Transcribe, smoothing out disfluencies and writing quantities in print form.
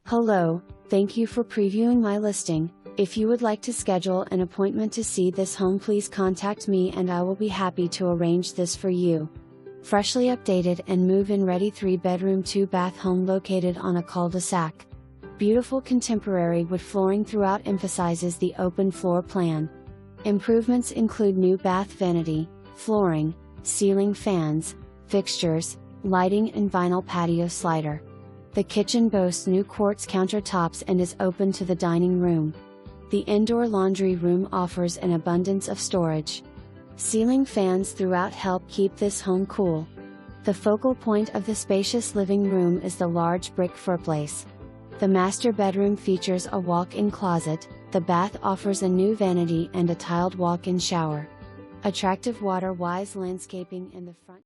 Hello, thank you for previewing my listing. If you would like to schedule an appointment to see this home, please contact me and I will be happy to arrange this for you. Freshly updated and move-in ready 3-bedroom 2-bath home located on a cul-de-sac. Beautiful contemporary wood flooring throughout emphasizes the open floor plan. Improvements include new bath vanity, flooring, ceiling fans, fixtures, lighting and vinyl patio slider. The kitchen boasts new quartz countertops and is open to the dining room. The indoor laundry room offers an abundance of storage. Ceiling fans throughout help keep this home cool. The focal point of the spacious living room is the large brick firplace. The master bedroom features a walk-in closet. The bath offers a new vanity and a tiled walk-in shower. Attractive water-wise landscaping in the front.